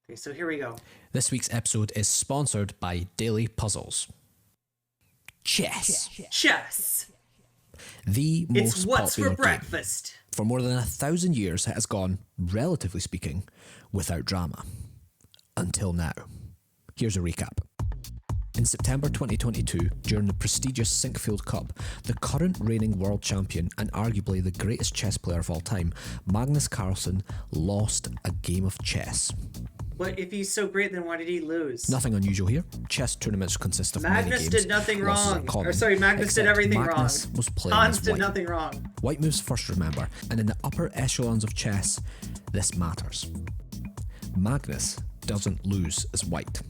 Okay, so here we go. This week's episode is sponsored by Daily Puzzles. Chess. Chess. The most It's what's popular for game. breakfast. For more than 1,000 years, it has gone, relatively speaking, without drama. Until now. Here's a recap. In September 2022, during the prestigious Sinkfield Cup, the current reigning world champion and arguably the greatest chess player of all time, Magnus Carlsen, lost a game of chess. But if he's so great, then why did he lose? Nothing unusual here. Chess tournaments consist of many Magnus games. did nothing Losses are wrong. common, Or sorry, Magnus did except everything Magnus wrong. was playing Hans as did white. nothing wrong. White moves first, remember, and in the upper echelons of chess, this matters. Magnus doesn't lose as white.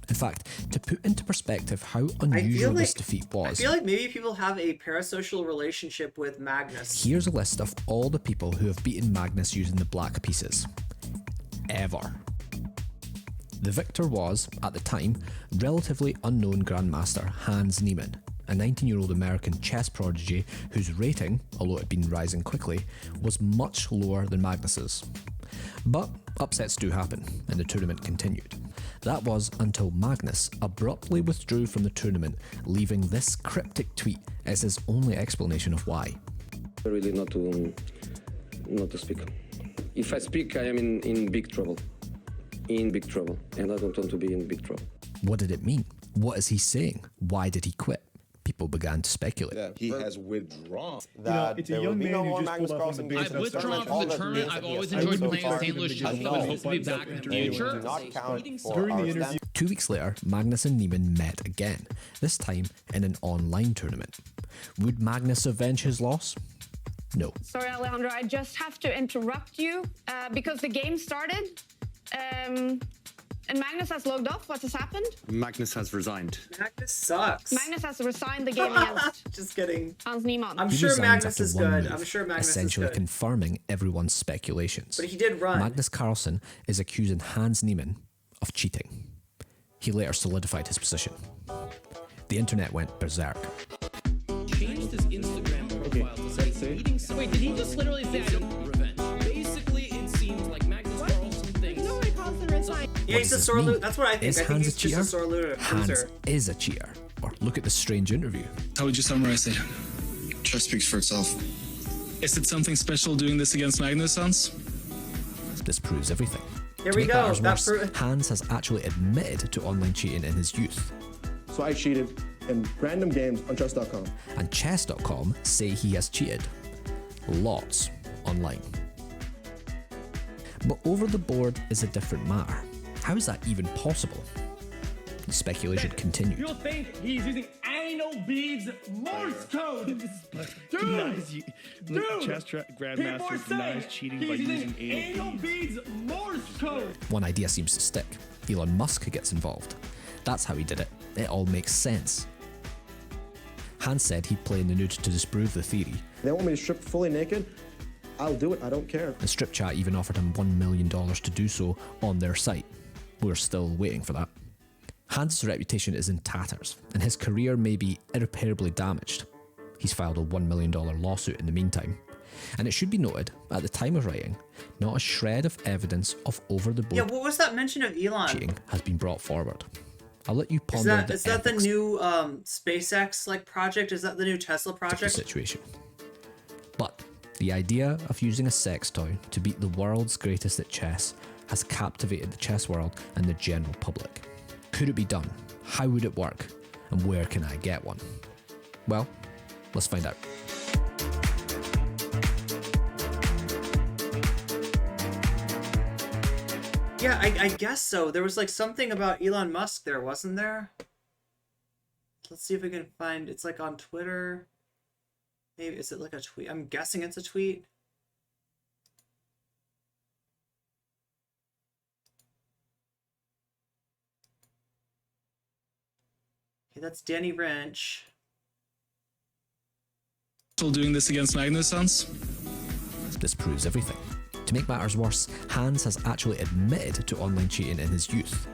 In fact, to put into perspective how unusual this defeat I was, feel like maybe people have a parasocial relationship with Magnus. here's a list of all the people who have beaten Magnus using the black pieces. Ever. The victor was, at the time, relatively unknown Grandmaster Hans Niemann, a 19-year-old American chess prodigy whose rating, although it had been rising quickly, was much lower than Magnus's. But upsets do happen, and the tournament continued. That was until Magnus abruptly withdrew from the tournament, leaving this cryptic tweet as his only explanation of why. Really not to speak. If I speak, I am in big trouble. In big trouble. And I don't want to be in big trouble. What did it mean? What is he saying? Why did he quit? People began to speculate. Yeah, he has withdrawn. That it's a young man who just pulled up on the I've withdrawn from the tournament. I've always enjoyed playing St. Louis chess club and hope to be back in the future. During the interview, 2 weeks later, Magnus and Niemann met again, this time in an online tournament. Would Magnus avenge his loss? No. Sorry, Alejandro, I just have to interrupt you because the game started and Magnus has logged off. What has happened? Magnus has resigned. Magnus sucks. Magnus has resigned the game against Just kidding. Hans Niemann. I'm He sure resigns Magnus after is one good. move, I'm sure Magnus is essentially good. confirming everyone's speculations. But he did run. Magnus Carlsen is accusing Hans Niemann of cheating. He later solidified his position. The internet went berserk. Changed his Instagram profile to say eating some. Wait, did he just literally say I don't revenge? Basically, it seems like Magnus Carlsen thinks. Nobody calls him resign. Yeah, he's a sore loser. That's what I think. Is I think Hans he's a cheater? just a sore loser. Hans is a cheater. Or look at this strange interview. How would you summarize it? Chess speaks for itself. Is it something special doing this against Magnus, Hans? This proves everything. Here To we make go. matters That worse, Hans has actually admitted to online cheating in his youth. so I cheated in random games on chess.com. And chess.com say he has cheated. Lots online. But over the board is a different matter. How is that even possible? The speculation continued. You'll think he's using anal beads Morse code. Dude, Grandmaster denies cheating by using anal beads Morse code. One idea seems to stick. Elon Musk gets involved. That's how he did it. It all makes sense. Hans said he'd play in the nude to disprove the theory. They want me to strip fully naked. I'll do it. I don't care. The strip chat even offered him $1 million to do so on their site. We're still waiting for that. Hans' reputation is in tatters, and his career may be irreparably damaged. He's filed a $1 million lawsuit in the meantime. And it should be noted, at the time of writing, not a shred of evidence of over-the-board Yeah, what was that mention of Elon? cheating has been brought forward. I'll let you ponder Is that the ethics new SpaceX project? Is that the new Tesla of the project? situation. But the idea of using a sex toy to beat the world's greatest at chess has captivated the chess world and the general public. Could it be done? How would it work? And where can I get one? Well, let's find out. Yeah, I guess so. There was like something about Elon Musk there, wasn't there? Let's see if we can find. It's like on Twitter. Maybe is it like a tweet? I'm guessing it's a tweet. Okay, that's Danny Wrench. Still doing this against Magnus, Hans? This proves everything. To make matters worse, Hans has actually admitted to online cheating in his youth.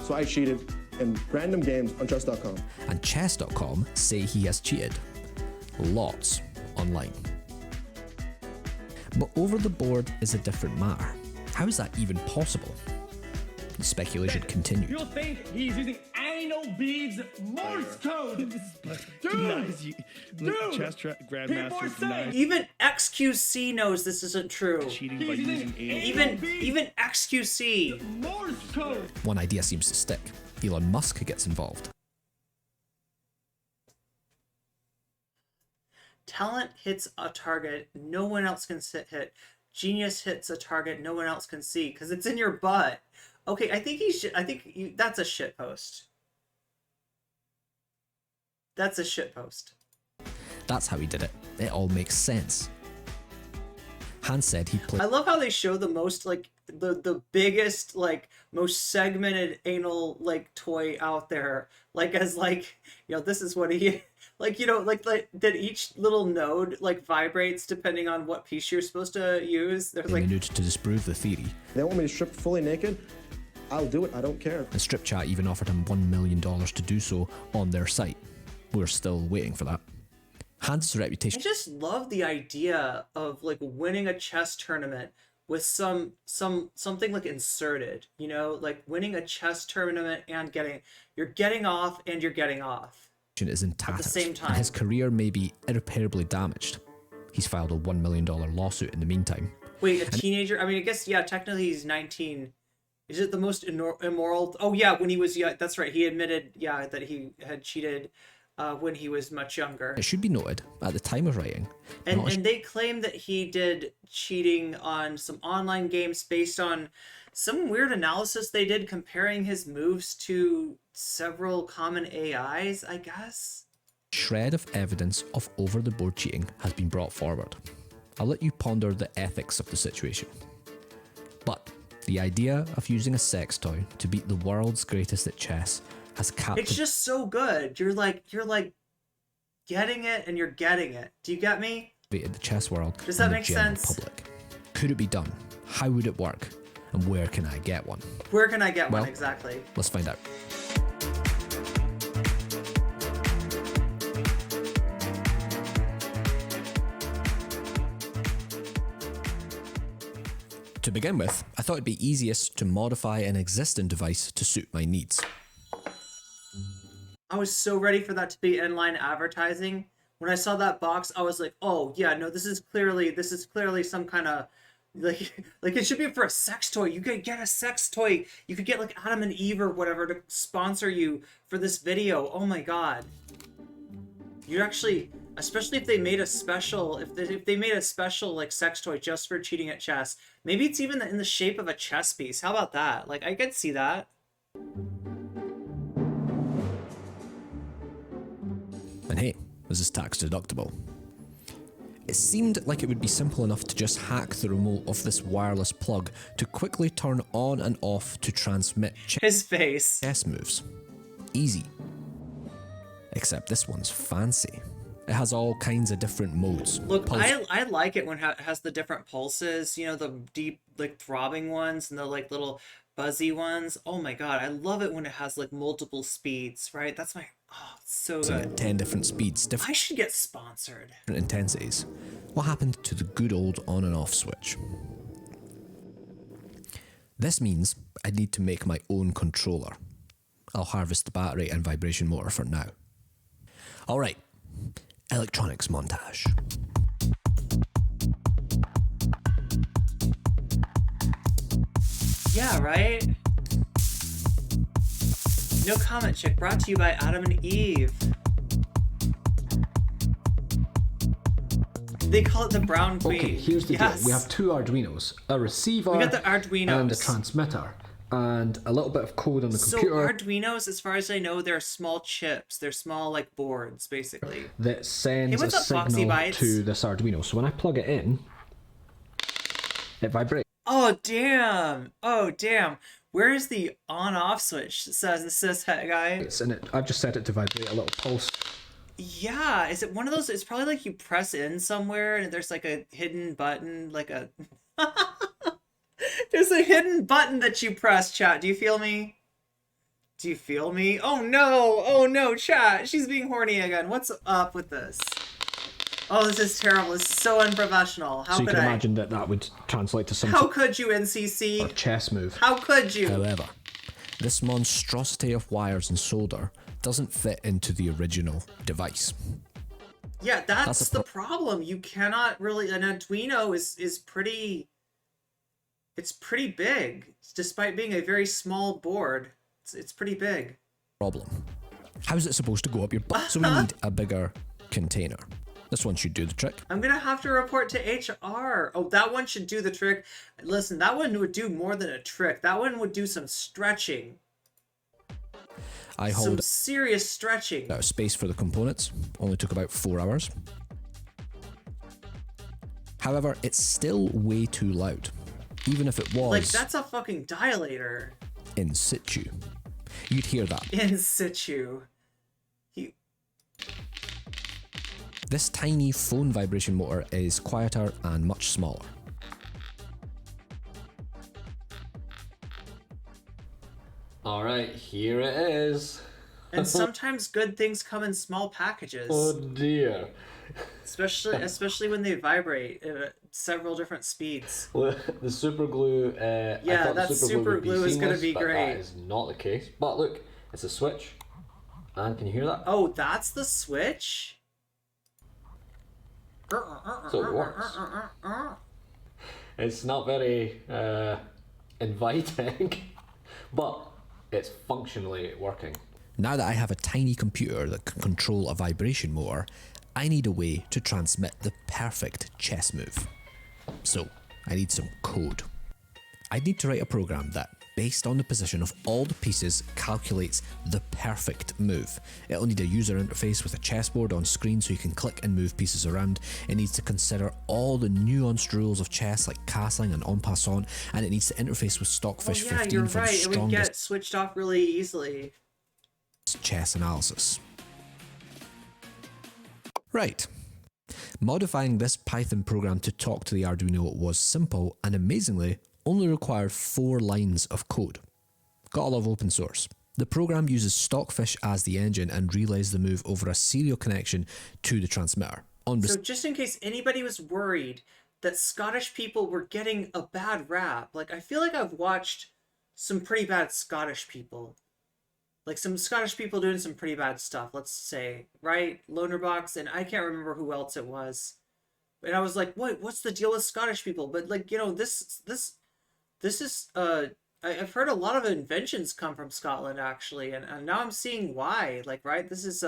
So I cheated in random games on chess.com. And chess.com say he has cheated. Lots online. But over the board is a different matter. How is that even possible? speculation continued. You'll think he's using anal beads Morse code. Dude, dude, Chess people are grandmaster saying denies Even XQC knows this isn't true. cheating by he's using using anal. Even XQC. Morse code. One idea seems to stick. Elon Musk gets involved. Talent hits a target no one else can hit. Genius hits a target no one else can see because it's in your butt. Okay, I think that's a shit post. That's a shit post. That's how he did it. It all makes sense. Hans said he played I love how they show the most like the biggest like most segmented anal like toy out there, like as like, you know, this is what he like, you know, like that each little node like vibrates depending on what piece you're supposed to use. There's in like the nude to disprove the theory. They want me to strip fully naked? I'll do it. I don't care. And Strip Chat even offered him $1 million to do so on their site. We're still waiting for that. Hans' I reputation just love the idea of like winning a chess tournament with something like inserted, you know, like winning a chess tournament and you're getting off and you're getting off. is in tatters, same time. and his career may be irreparably damaged. He's filed a $1 million lawsuit in the meantime. Wait, a teenager? I mean, I guess, yeah, technically he's 19. Is it the most immoral? Oh, yeah, when he was, yeah, that's right. He admitted, yeah, that he had cheated when he was much younger. It should be noted, at the time of writing, And they claim that he did cheating on some online games based on some weird analysis they did comparing his moves to several common AIs, I guess. shred of evidence of over-the-board cheating has been brought forward. I'll let you ponder the ethics of the situation. But the idea of using a sex toy to beat the world's greatest at chess has It's captivated just so good. You're like getting it and you're getting it. Do you get me? the chess world Does that and make the general sense? public. Could it be done? How would it work? And where can I get one? Where can I get Well, one exactly? Let's find out. To begin with, I thought it'd be easiest to modify an existing device to suit my needs. I was so ready for that to be inline advertising. When I saw that box, I was like, "Oh yeah, no, this is clearly some kind of like it should be for a sex toy. You could get a sex toy. You could get like Adam and Eve or whatever to sponsor you for this video. Oh my god, you actually, especially if they made a special, if they made a special like sex toy just for cheating at chess. Maybe it's even in the shape of a chess piece. How about that? Like I could see that." And hey, this is tax deductible. It seemed like it would be simple enough to just hack the remote of this wireless plug to quickly turn on and off to transmit His face. chess moves. Easy. Except this one's fancy. It has all kinds of different modes. Look, Pulse- I like it when it has the different pulses, you know, the deep, like, throbbing ones and the, like, little buzzy ones. Oh my god, I love it when it has, like, multiple speeds, right? That's my... Oh, it's so good. 10 different speeds, I different should get sponsored. intensities. What happened to the good old on and off switch? This means I need to make my own controller. I'll harvest the battery and vibration motor for now. Alright, electronics montage. Yeah, right? No Comment Chick, brought to you by Adam and Eve. They call it the Brown Queen. Okay, here's the Yes. deal. We have two Arduinos, a receiver We got the Arduinos. and a transmitter, and a little bit of code on the So computer Arduinos, as far as I know, they're small chips. They're small, like, boards, basically. that sends Hey, what's a up, Foxy signal Bites? to this Arduino. So when I plug it in, it vibrates. Oh, damn. Oh, damn. Where is the on-off switch? Says that guy. And I've just set it to vibrate a little pulse. Yeah, is it one of those? It's probably like you press in somewhere and there's like a hidden button, like a... There's a hidden button that you press, chat. Do you feel me? Do you feel me? Oh no! Oh no, chat! She's being horny again. What's up with this? Oh, this is terrible. This is so unprofessional. How So you could can I? imagine that would translate to some How sort could you, NCC? of chess move. How could you? However, This monstrosity of wires and solder doesn't fit into the original device. Yeah, that's the problem. You cannot really... An Arduino is pretty... It's pretty big. Despite being a very small board, it's pretty big. Problem. How is it supposed to go up your butt? So we need a bigger container. This one should do the trick. I'm gonna have to report to HR. Oh, that one should do the trick. Listen, that one would do more than a trick. That one would do some stretching. Some serious stretching. Out of space for the components. Only took about 4 hours. However, it's still way too loud. Even if it was... Like, that's a fucking dilator. In situ. You'd hear that. In situ. This tiny phone vibration motor is quieter and much smaller. Alright, here it is. And sometimes good things come in small packages. Oh dear. Especially when they vibrate at several different speeds. The super glue. Yeah, that super glue is going to be great. That is not the case. But look, it's a switch. And can you hear that? Oh, that's the switch? So it works. It's not very inviting, but it's functionally working. Now that I have a tiny computer that can control a vibration motor, I need a way to transmit the perfect chess move. So, I need some code. I need to write a program that, based on the position of all the pieces, calculates the perfect move. It'll need a user interface with a chessboard on screen so you can click and move pieces around. It needs to consider all the nuanced rules of chess like castling and en passant, and it needs to interface with Stockfish 15 for the strongest. It would get switched off really easily. Chess analysis. Right. Modifying this Python program to talk to the Arduino was simple and amazingly only required 4 lines of code. Gotta love open source. The program uses Stockfish as the engine and relays the move over a serial connection to the transmitter. So just in case anybody was worried that Scottish people were getting a bad rap, like I feel like I've watched some pretty bad Scottish people. Like some Scottish people doing some pretty bad stuff, let's say, right? Loanerbox, and I can't remember who else it was. And I was like, what's the deal with Scottish people? But like, you know, this is, I've heard a lot of inventions come from Scotland actually, and now I'm seeing why, like, right? This is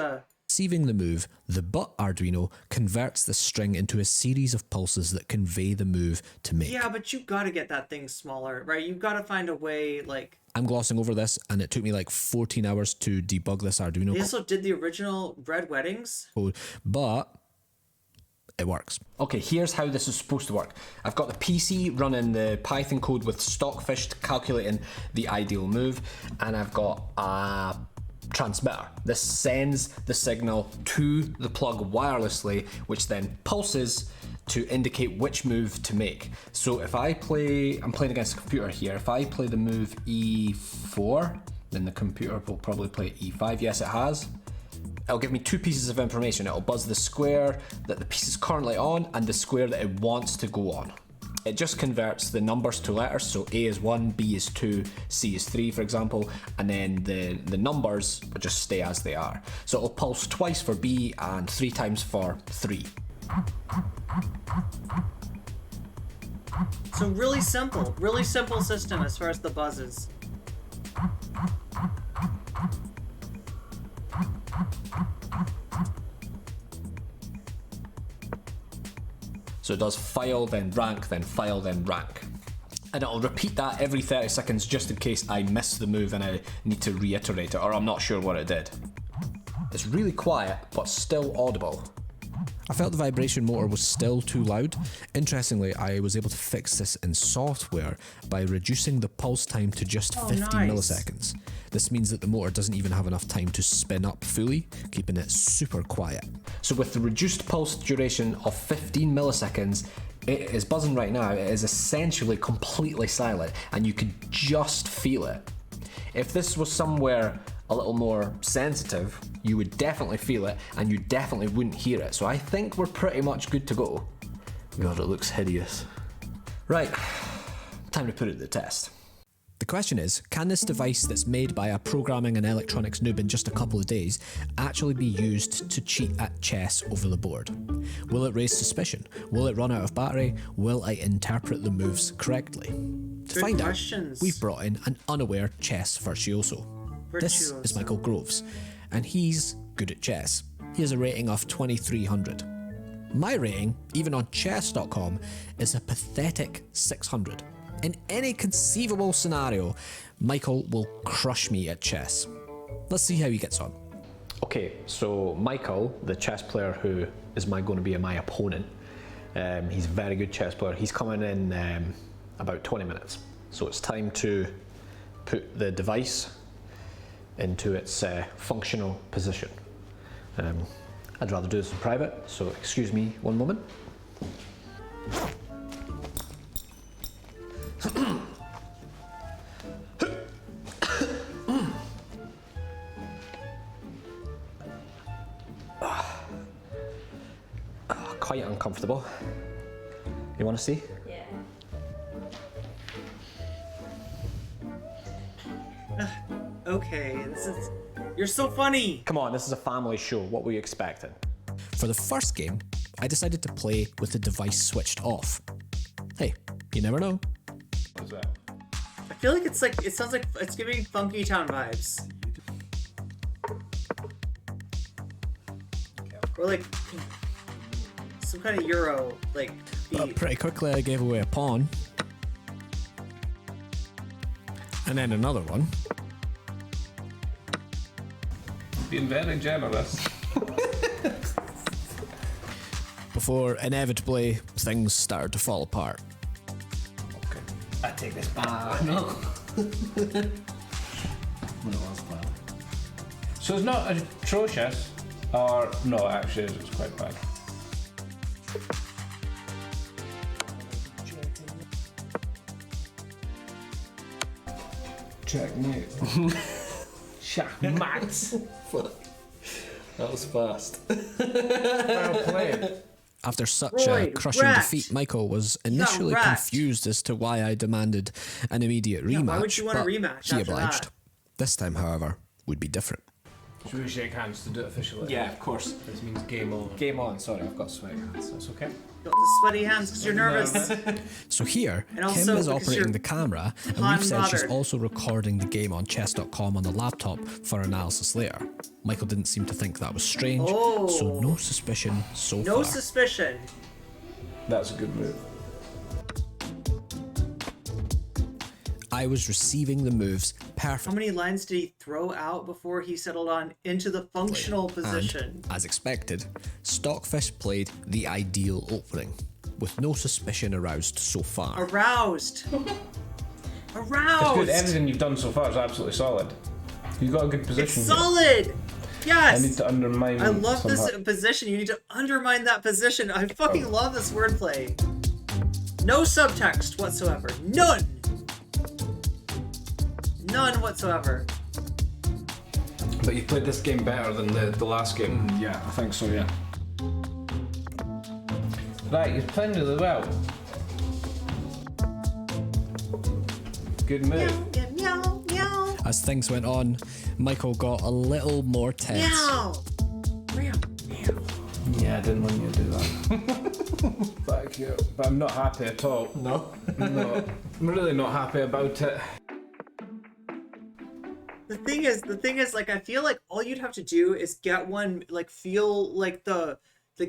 Receiving the move, the butt Arduino converts the string into a series of pulses that convey the move to make. Yeah, but you gotta get that thing smaller, right? You've gotta find a way, like... I'm glossing over this, and it took me like 14 hours to debug this Arduino. They also did the original Red Weddings. But it works. Okay, here's how this is supposed to work. I've got the PC running the Python code with Stockfish calculating the ideal move, and I've got a transmitter. This sends the signal to the plug wirelessly, which then pulses to indicate which move to make. So if I'm playing against a computer here, if I play the move E4, then the computer will probably play E5. Yes, it has. It'll give me 2 pieces of information. It'll buzz the square that the piece is currently on and the square that it wants to go on. It just converts the numbers to letters, so A is 1, B is 2, C is 3, for example, and then the numbers will just stay as they are. So it'll pulse twice for B and 3 times for 3. So really simple system as far as the buzzes. So it does file, then rank, then file, then rank. And it'll repeat that every 30 seconds just in case I miss the move and I need to reiterate it, or I'm not sure what it did. It's really quiet, but still audible. I felt the vibration motor was still too loud. Interestingly, I was able to fix this in software by reducing the pulse time to just 15 milliseconds. This means that the motor doesn't even have enough time to spin up fully, keeping it super quiet. So with the reduced pulse duration of 15 milliseconds, it is buzzing right now. It is essentially completely silent, and you could just feel it. If this was somewhere a little more sensitive, you would definitely feel it, and you definitely wouldn't hear it. So I think we're pretty much good to go. God, it looks hideous. Right, time to put it to the test. The question is, can this device that's made by a programming and electronics noob in just a couple of days actually be used to cheat at chess over the board? Will it raise suspicion? Will it run out of battery? Will I interpret the moves correctly? To find out, we've brought in an unaware chess virtuoso. This is Michael Groves, and he's good at chess. He has a rating of 2300. My rating, even on chess.com, is a pathetic 600. In any conceivable scenario, Michael will crush me at chess. Let's see how he gets on. Okay, so Michael, the chess player who is going to be my opponent, he's a very good chess player. He's coming in about 20 minutes. So it's time to put the device into its functional position. I'd rather do this in private, so excuse me one moment. Quite uncomfortable. You want to see? Yeah. Okay, you're so funny. Come on, this is a family show. What were you expecting? For the first game, I decided to play with the device switched off. Hey, you never know. What is that? I feel like it sounds like it's giving Funky Town vibes. Or like some kind of Euro like beat. Pretty quickly I gave away a pawn. And then another one. Being very generous. Before inevitably things started to fall apart. Okay. I take this back. No. So it's not atrocious, or no, actually it's quite bad. Checkmate. Checkmate. That was fast. Well played. After such a crushing defeat, Michael was initially confused as to why I demanded an immediate rematch. Why would you want a rematch he after obliged. that? This time, however, would be different. Should we shake hands to do it officially? Yeah, of course. This means game on. Game on. Sorry, I've got sweaty hands. That's okay. Got the sweaty hands because you're nervous. So here, And also Kim is because operating you're the camera, and we've said she's unbothered. also recording the game on chess.com on the laptop for analysis later. Michael didn't seem to think that was strange, so no suspicion so far. No suspicion. That's a good move. I was receiving the moves How perfectly. many lines did he throw out before he settled on into the functional position? And, as expected, Stockfish played the ideal opening, with no suspicion aroused so far. Aroused. It's Aroused. good. Everything you've done so far is absolutely solid. You've got a good It's position. here. solid. Yes. I need to undermine. I love this somehow. position. You need to undermine that position. I fucking love this wordplay. No subtext whatsoever. None. None whatsoever. But you played this game better than the last game. Yeah, I think so, yeah. Right, you're playing really well. Good move. Meow, meow, meow. As things went on, Michael got a little more tense. Meow. Meow, meow. Yeah, I didn't want you to do that. Thank you. But I'm not happy at all. No? No. I'm really not happy about it. The thing is, like, I feel like all you'd have to do is get one, like, feel like the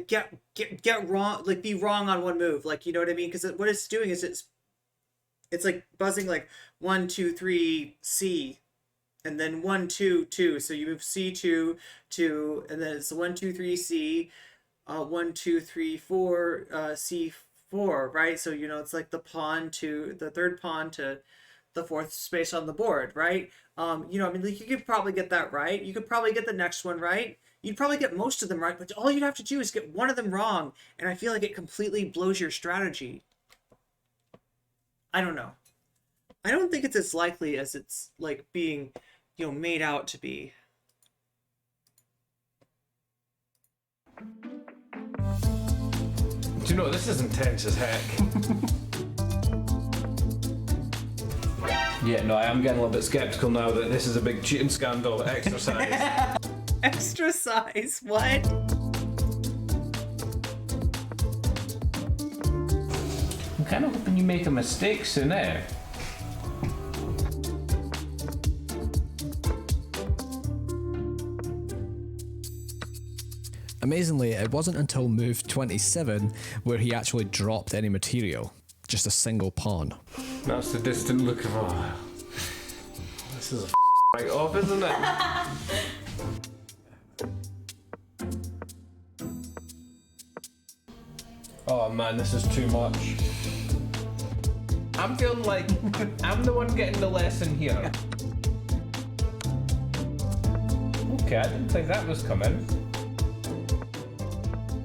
get wrong, like, be wrong on one move, like, you know what I mean? Because what it's doing is it's like buzzing like 1 2 3 C, and then 1 2 2. So you move C2 2, and then it's 1 2 3 C, 1 2 3 4 C4, right? So you know it's like the pawn to the third pawn to the fourth space on the board, right? You know, I mean, like, you could probably get that right. You could probably get the next one right. You'd probably get most of them right, but all you'd have to do is get one of them wrong, and I feel like it completely blows your strategy. I don't know. I don't think it's as likely as it's, like, being, you know, made out to be. Do you know, this is intense as heck. Yeah, no, I am getting a little bit skeptical now that this is a big cheating scandal. Exercise. Extra size, what? I'm kind of hoping you make a mistake soon, eh? Amazingly, it wasn't until move 27 where he actually dropped any material. Just a single pawn. That's the distant look of, oh, this is a right off, isn't it? Oh man, this is too much. I'm feeling like I'm the one getting the lesson here. Okay, I didn't think that was coming.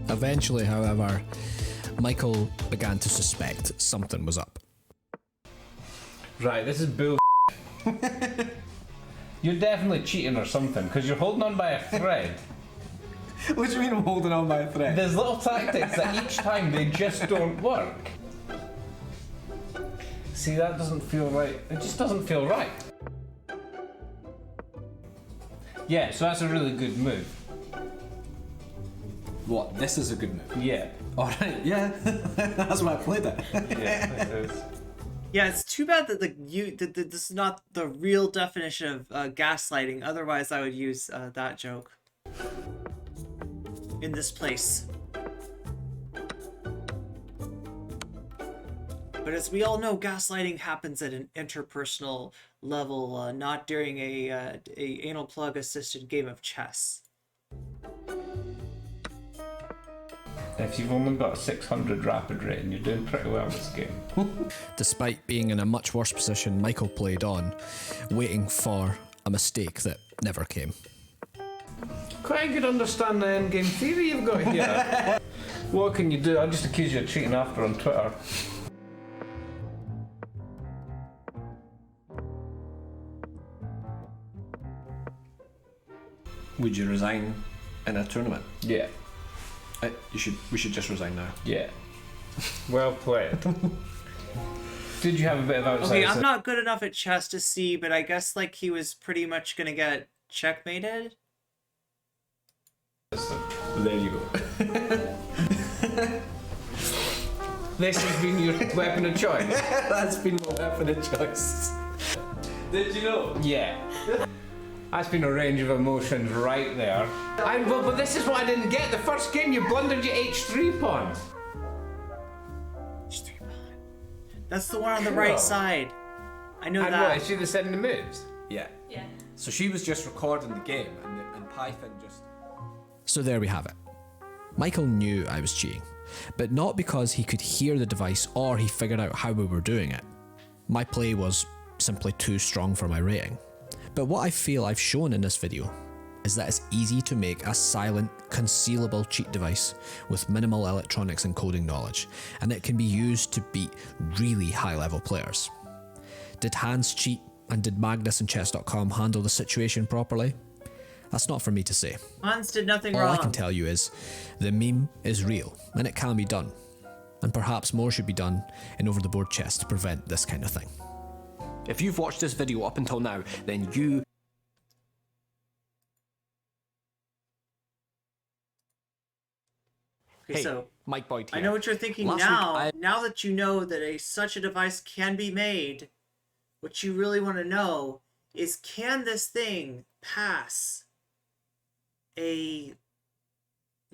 Eventually, however, Michael began to suspect something was up. Right, this is bull. You're definitely cheating or something, because you're holding on by a thread. What do you mean I'm holding on by a thread? There's little tactics that each time they just don't work. See, that doesn't feel right. It just doesn't feel right. Yeah, so that's a really good move. What? This is a good move? Yeah. Alright, yeah. That's why I played it. Yeah, it is. Yeah, it's too bad that this is not the real definition of gaslighting. Otherwise, I would use that joke in this place. But as we all know, gaslighting happens at an interpersonal level, not during a anal plug assisted game of chess. If you've only got a 600 rapid rating, you're doing pretty well in this game. Despite being in a much worse position, Michael played on, waiting for a mistake that never came. Quite a good understanding the endgame theory you've got here. What can you do? I'll just accuse you of cheating after on Twitter. Would you resign in a tournament? Yeah. We should just resign now. Yeah. Well played. Did you have a bit of outside? Okay, I'm not good enough at chess to see, but I guess like he was pretty much gonna get checkmated. There you go. This has been your weapon of choice. That's been my weapon of choice. Did you know? Yeah. That's been a range of emotions right there. But this is what I didn't get. The first game you blundered your H3 pawn. H3 pawn. That's the one on the right side. I know and that. What, is she the sending the moves? Yeah. Yeah. So she was just recording the game, and Python just... So there we have it. Michael knew I was cheating, but not because he could hear the device or he figured out how we were doing it. My play was simply too strong for my rating. But what I feel I've shown in this video is that it's easy to make a silent, concealable cheat device with minimal electronics and coding knowledge, and it can be used to beat really high-level players. Did Hans cheat, and did Magnus and Chess.com handle the situation properly? That's not for me to say. Hans did nothing All wrong. I can tell you is, the meme is real, and it can be done. And perhaps more should be done in over-the-board chess to prevent this kind of thing. If you've watched this video up until now, then you... Okay, Hey, so Mike Boyd here. I know what you're thinking Last now. week Now that you know that such a device can be made, what you really want to know is, can this thing pass a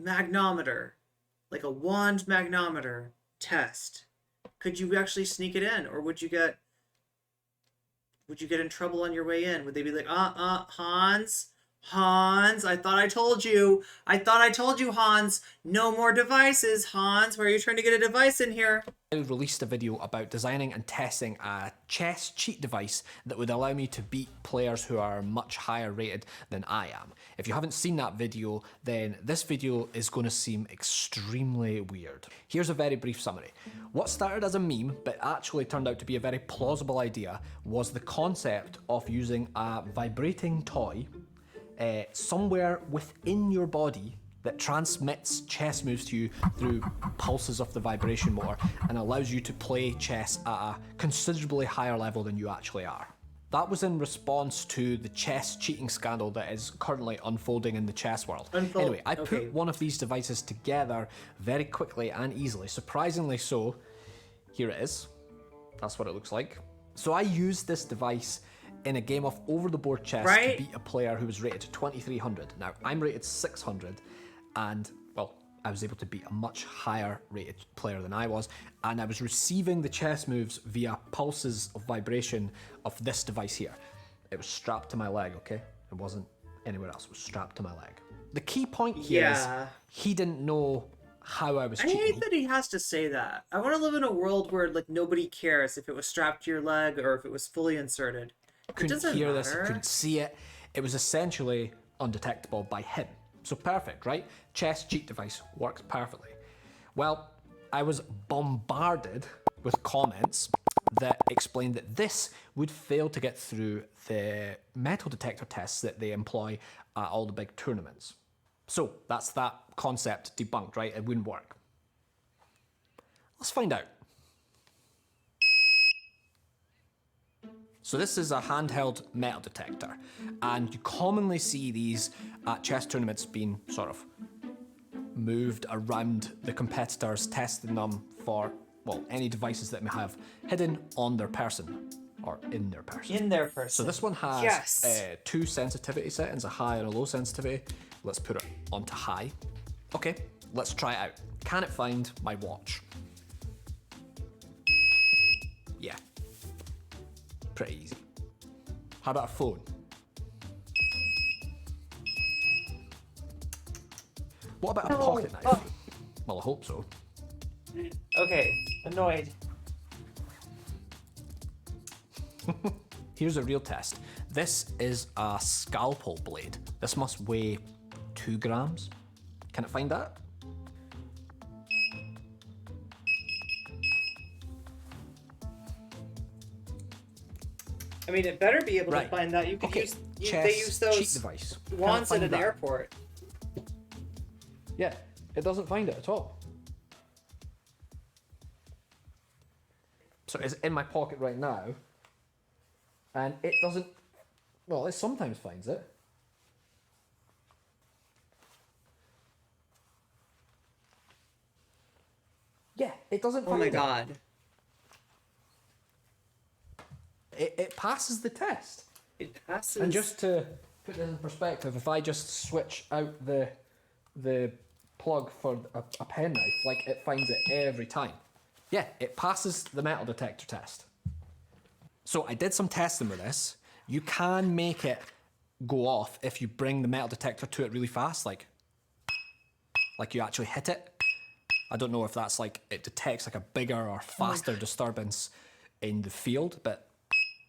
magnometer, like a wand magnometer test? Could you actually sneak it in, or would you get in trouble on your way in? Would they be like, Hans, I thought I told you, Hans, no more devices, Hans, where are you trying to get a device in here? I released a video about designing and testing a chess cheat device that would allow me to beat players who are much higher rated than I am. If you haven't seen that video, then this video is going to seem extremely weird. Here's a very brief summary. What started as a meme, but actually turned out to be a very plausible idea, was the concept of using a vibrating toy somewhere within your body that transmits chess moves to you through pulses of the vibration motor and allows you to play chess at a considerably higher level than you actually are. That was in response to the chess cheating scandal that is currently unfolding in the chess world. Anyway, I put one of these devices together very quickly and easily. Surprisingly so, here it is. That's what it looks like. So I used this device in a game of over-the-board chess to beat a player who was rated 2300. Now, I'm rated 600, and, well, I was able to beat a much higher rated player than I was, and I was receiving the chess moves via pulses of vibration of this device here. It was strapped to my leg, okay? It wasn't anywhere else, it was strapped to my leg. The key point here is he didn't know how I was cheating. I hate that he has to say that. I want to live in a world where like nobody cares if it was strapped to your leg or if it was fully inserted. Couldn't hear this, couldn't see it. It was essentially undetectable by him. So perfect, right? Chess cheat device works perfectly. Well, I was bombarded with comments that explained that this would fail to get through the metal detector tests that they employ at all the big tournaments. So that's that concept debunked, right? It wouldn't work. Let's find out. So this is a handheld metal detector, and you commonly see these at chess tournaments being sort of moved around the competitors, testing them for, well, any devices that may have hidden on their person, or in their person. In their person. So this one has two sensitivity settings, a high and a low sensitivity. Let's put it onto high. Okay, let's try it out. Can it find my watch? Yeah. Pretty easy. How about a phone? What about a pocket knife? Well, I hope so. Okay, annoyed. Here's a real test. This is a scalpel blade. This must weigh 2 grams. Can it find that? I mean, it better be able to find that. You could use. They use those cheat device. wands at an airport. Yeah, it doesn't find it at all. So it's in my pocket right now, and it doesn't. Well, it sometimes finds it. Yeah, it doesn't find it. Oh my god. It passes the test. It passes. And just to put this in perspective, if I just switch out the plug for a penknife, like, it finds it every time. Yeah, it passes the metal detector test. So I did some testing with this. You can make it go off if you bring the metal detector to it really fast, like you actually hit it. I don't know if that's like, it detects like a bigger or faster disturbance in the field, but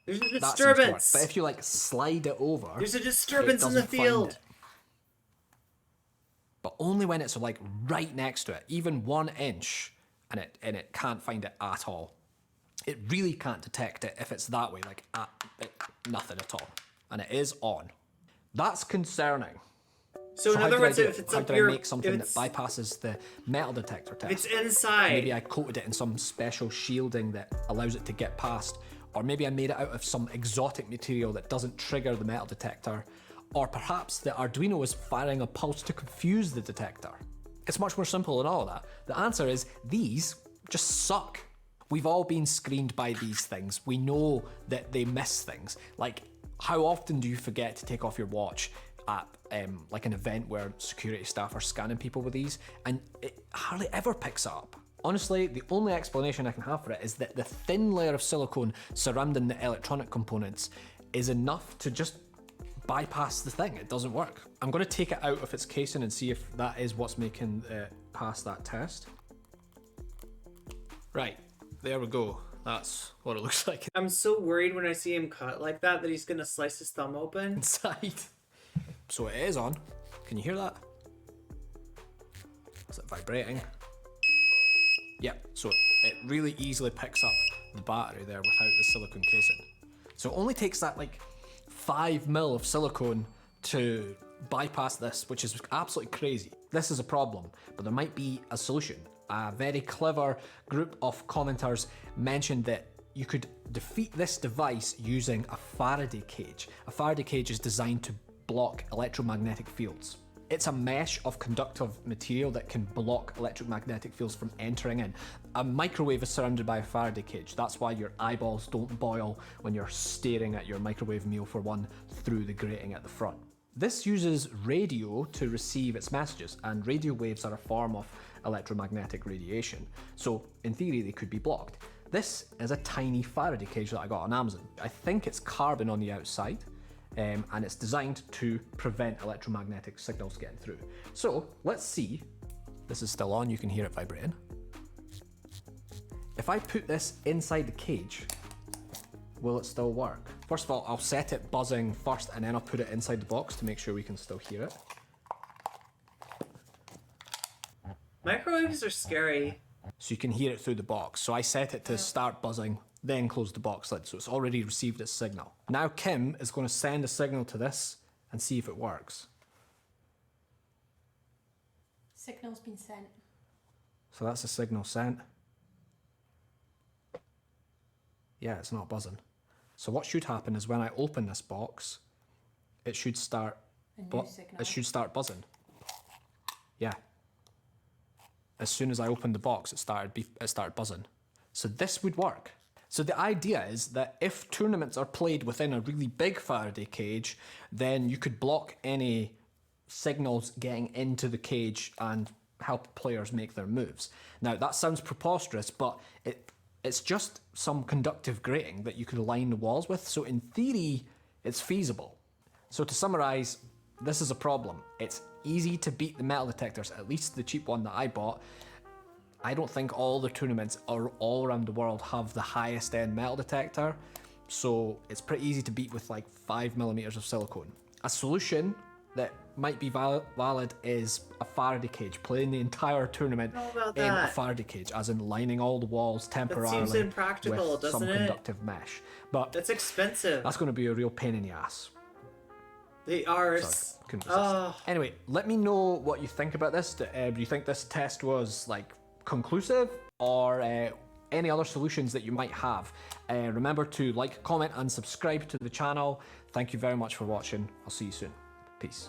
there's a that disturbance. seems to work. But if you like slide it over, there's a disturbance in the field. But only when it's like right next to it, even 1 inch, and it can't find it at all. It really can't detect it if it's that way, like nothing at all. And it is on. That's concerning. So in other words, if it's how up do your, I make something that bypasses the metal detector test? It's inside. Maybe I coated it in some special shielding that allows it to get past, or maybe I made it out of some exotic material that doesn't trigger the metal detector, or perhaps the Arduino is firing a pulse to confuse the detector. It's much more simple than all of that. The answer is these just suck. We've all been screened by these things. We know that they miss things. Like, how often do you forget to take off your watch at like an event where security staff are scanning people with these, and it hardly ever picks up? Honestly, the only explanation I can have for it is that the thin layer of silicone surrounding the electronic components is enough to just bypass the thing. It doesn't work. I'm going to take it out of its casing and see if that is what's making it pass that test. Right, there we go. That's what it looks like I'm so worried when I see him cut like that he's gonna slice his thumb open. inside. So it is on. Can you hear that? Is it vibrating? Yep, so it really easily picks up the battery there without the silicone casing. So it only takes that like 5 mil of silicone to bypass this, which is absolutely crazy. This is a problem, but there might be a solution. A very clever group of commenters mentioned that you could defeat this device using a Faraday cage. A Faraday cage is designed to block electromagnetic fields. It's a mesh of conductive material that can block electromagnetic fields from entering in. A microwave is surrounded by a Faraday cage. That's why your eyeballs don't boil when you're staring at your microwave meal, for one, through the grating at the front. This uses radio to receive its messages, and radio waves are a form of electromagnetic radiation. So in theory, they could be blocked. This is a tiny Faraday cage that I got on Amazon. I think it's carbon on the outside, and it's designed to prevent electromagnetic signals getting through. So let's see. This is still on, you can hear it vibrating. If I put this inside the cage, will it still work? First of all, I'll set it buzzing first, and then I'll put it inside the box to make sure we can still hear it. Microwaves are scary. So you can hear it through the box. So I set it to start buzzing, then close the box lid, so it's already received its signal. Now Kim is going to send a signal to this and see if it works. Signal's been sent. So that's a signal sent. Yeah, it's not buzzing. So what should happen is when I open this box, it should start buzzing. Yeah. As soon as I opened the box, it started buzzing. So this would work. So the idea is that if tournaments are played within a really big Faraday cage, then you could block any signals getting into the cage and help players make their moves. Now that sounds preposterous, but it's just some conductive grating that you could line the walls with. So in theory, it's feasible. So to summarize, this is a problem. It's easy to beat the metal detectors, at least the cheap one that I bought. I don't think all the tournaments all around the world have the highest end metal detector, so it's pretty easy to beat with like 5mm of silicone. A solution that might be valid is a Faraday cage, playing the entire tournament in a Faraday cage, as in lining all the walls temporarily that seems impractical, with some doesn't it? conductive mesh. But that's expensive. That's going to be a real pain in the ass. They are. Anyway, let me know what you think about this. Do you think this test was like conclusive, or any other solutions that you might have? Remember to like, comment and subscribe to the channel. Thank you very much for watching. I'll see you soon. Peace.